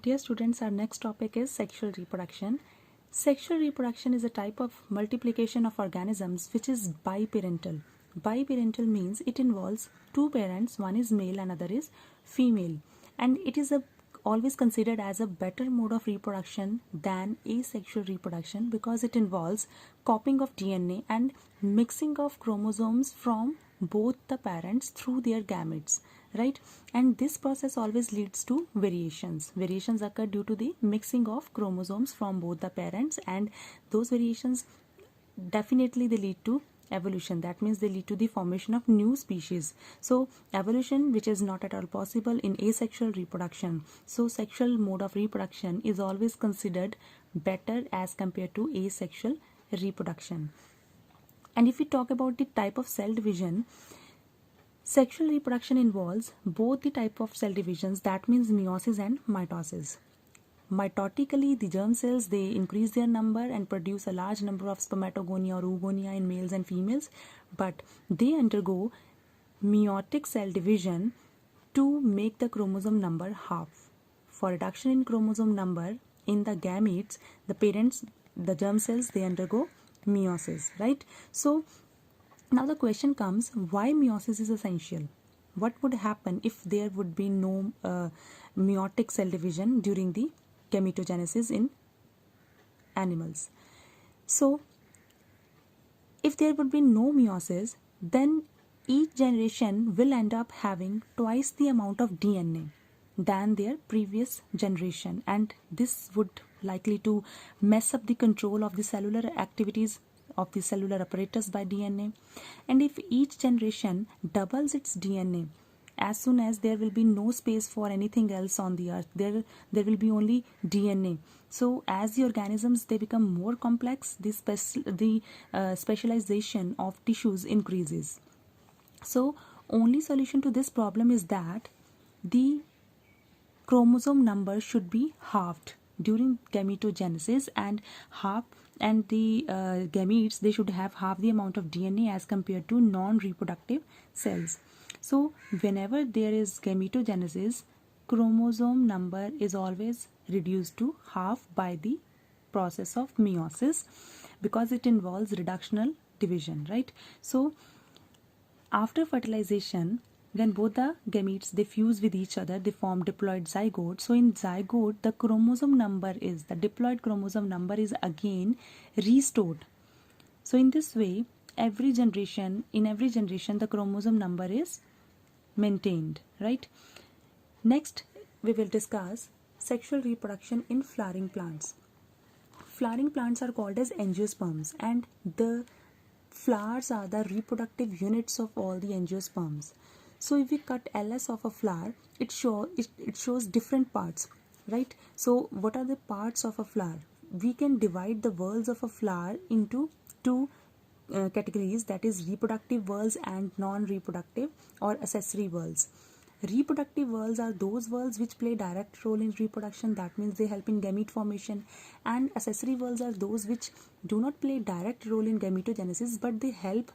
Dear students, our next topic is sexual reproduction. Sexual reproduction is a type of multiplication of organisms which is biparental. Biparental means it involves two parents, one is male and other is female, and it is always considered as a better mode of reproduction than asexual reproduction because it involves copying of DNA and mixing of chromosomes from both the parents through their gametes, right? And this process always leads to variations occur due to the mixing of chromosomes from both the parents, and those variations definitely they lead to evolution. That means they lead to the formation of new species. So evolution, which is not at all possible in asexual reproduction. So sexual mode of reproduction is always considered better as compared to asexual reproduction. And if we talk about the type of cell division, sexual reproduction involves both the type of cell divisions, that means meiosis and mitosis. Mitotically, the germ cells, they increase their number and produce a large number of spermatogonia or oogonia in males and females, but they undergo meiotic cell division to make the chromosome number half. For reduction in chromosome number in the gametes, the parents, the germ cells, they undergo meiosis, right? So now the question comes, why meiosis is essential? What would happen if there would be no meiotic cell division during the gametogenesis in animals? So if there would be no meiosis, then each generation will end up having twice the amount of DNA than their previous generation, and this would likely to mess up the control of the cellular activities of the cellular apparatus by DNA. And if each generation doubles its DNA, as soon as there will be no space for anything else on the earth, there will be only DNA. So as the organisms they become more complex, the specialization of tissues increases. So only solution to this problem is that the chromosome number should be halved during gametogenesis, and the gametes, they should have half the amount of DNA as compared to non-reproductive cells. So whenever there is gametogenesis, chromosome number is always reduced to half by the process of meiosis because it involves reductional division, right? So after fertilization, when both the gametes they fuse with each other, they form diploid zygote. So in zygote, the diploid chromosome number is again restored. So in this way, in every generation the chromosome number is maintained, right? Next, we will discuss sexual reproduction in flowering plants. Flowering plants are called as angiosperms, and the flowers are the reproductive units of all the angiosperms. So if we cut LS of a flower, it shows different parts, right? So what are the parts of a flower? We can divide the whorls of a flower into two categories, that is reproductive whorls and non-reproductive or accessory whorls. Reproductive whorls are those whorls which play direct role in reproduction, that means they help in gamete formation, and accessory whorls are those which do not play direct role in gametogenesis but they help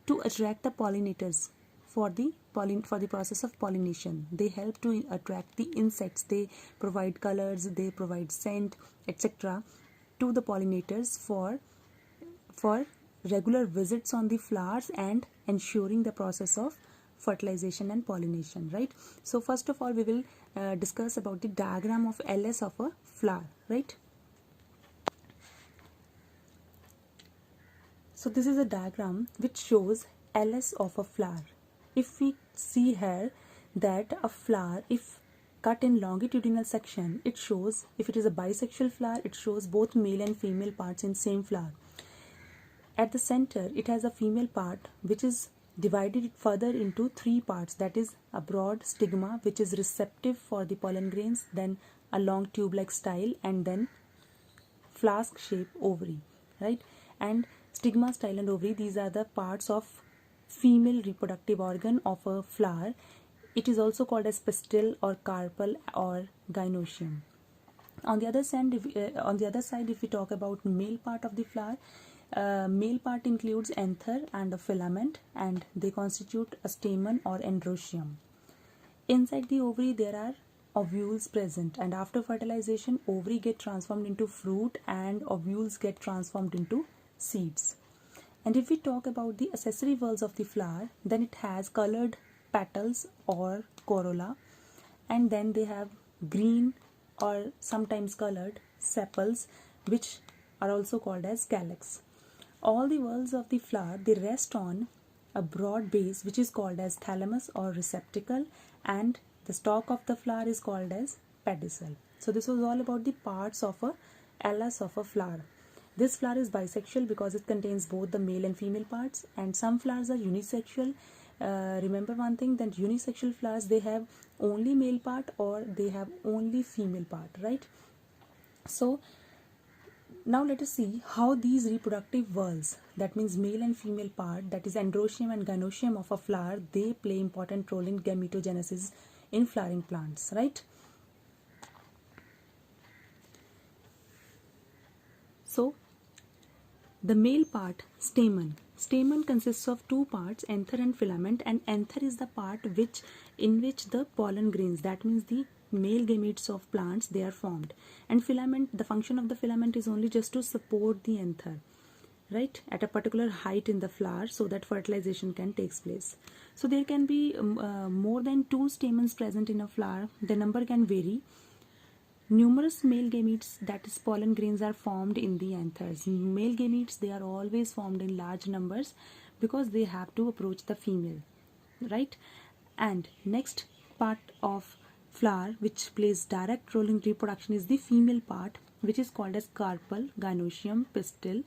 to attract the pollinators for the process of pollination. They help to attract the insects, they provide colors, they provide scent, etc. to the pollinators for regular visits on the flowers and ensuring the process of fertilization and pollination, right? So first of all, we will discuss about the diagram of LS of a flower, right? So this is a diagram which shows LS of a flower. If we see here that a flower, if cut in longitudinal section, it shows, if it is a bisexual flower, it shows both male and female parts in same flower. At the center, it has a female part which is divided further into three parts, that is a broad stigma which is receptive for the pollen grains, then a long tube-like style, and then flask-shaped ovary, right? And stigma, style and ovary, these are the parts of female reproductive organ of a flower. It is also called as pistil or carpel or gynoecium. On the other side, if we talk about male part of the flower, male part includes anther and a filament, and they constitute a stamen or androecium. Inside the ovary, there are ovules present, and after fertilization ovary get transformed into fruit and ovules get transformed into seeds. And if we talk about the accessory whorls of the flower, then it has colored petals or corolla, and then they have green or sometimes colored sepals, which are also called as calyx. All the whorls of the flower, they rest on a broad base which is called as thalamus or receptacle, and the stalk of the flower is called as pedicel. So this was all about the parts of a allas of a flower. This flower is bisexual because it contains both the male and female parts, and some flowers are unisexual. Remember one thing, that unisexual flowers, they have only male part or they have only female part, right? So now let us see how these reproductive whorls, that means male and female part, that is androecium and gynoecium of a flower, they play important role in gametogenesis in flowering plants, right? So the male part, stamen. Stamen consists of two parts, anther and filament, and anther is the part in which the pollen grains, that means the male gametes of plants, they are formed. And filament, the function of the filament is only just to support the anther, right, at a particular height in the flower so that fertilization can take place. So there can be more than 2 stamens present in a flower. The number can vary. Numerous male gametes, that is pollen grains, are formed in the anthers. Male gametes, they are always formed in large numbers because they have to approach the female, right? And next part of flower which plays direct role in reproduction is the female part, which is called as carpel, gynoecium, pistil,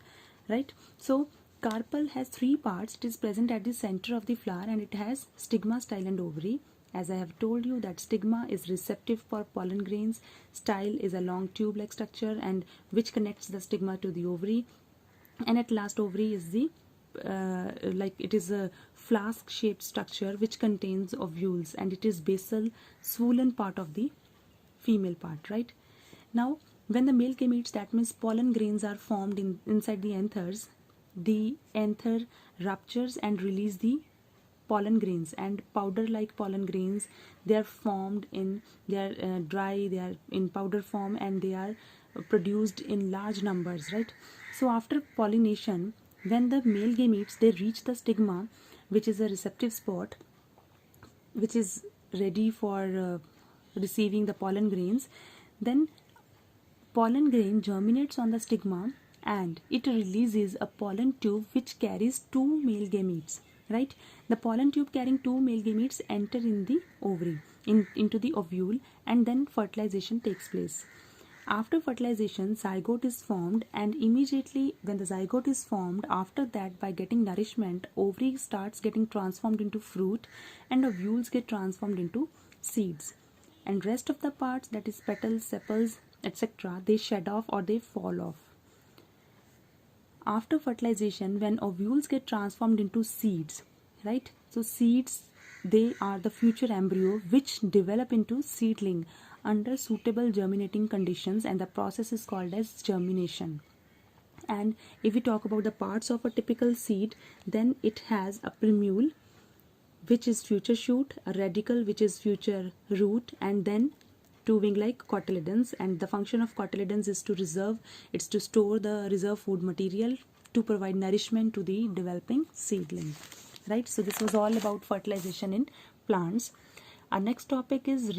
right? So carpel has 3 parts. It is present at the center of the flower and it has stigma, style and ovary. As I have told you that stigma is receptive for pollen grains, style is a long tube-like structure and which connects the stigma to the ovary, and at last ovary is the it is a flask-shaped structure which contains ovules, and it is basal, swollen part of the female part, right? Now, when the male gametes, that means pollen grains, are formed inside the anthers, the anther ruptures and release the pollen grains, and powder like pollen grains, they are formed in, they are dry, they are in powder form, and they are produced in large numbers, right? So after pollination, when the male gametes, they reach the stigma, which is a receptive spot which is ready for receiving the pollen grains, then pollen grain germinates on the stigma and it releases a pollen tube which carries 2 male gametes, right? The pollen tube carrying 2 male gametes enter in the ovary, into the ovule, and then fertilization takes place. After fertilization, zygote is formed, and immediately when the zygote is formed, after that, by getting nourishment, ovary starts getting transformed into fruit and ovules get transformed into seeds. And rest of the parts, that is petals, sepals, etc., they shed off or they fall off. After fertilization, when ovules get transformed into seeds, right? So seeds, they are the future embryo which develop into seedling under suitable germinating conditions, and the process is called as germination. And if we talk about the parts of a typical seed, then it has a primule, which is future shoot, a radicle, which is future root, and then 2 wing-like cotyledons. And the function of cotyledons is to reserve, it's to store the reserve food material to provide nourishment to the developing seedling, right? So this was all about fertilization in plants. Our next topic is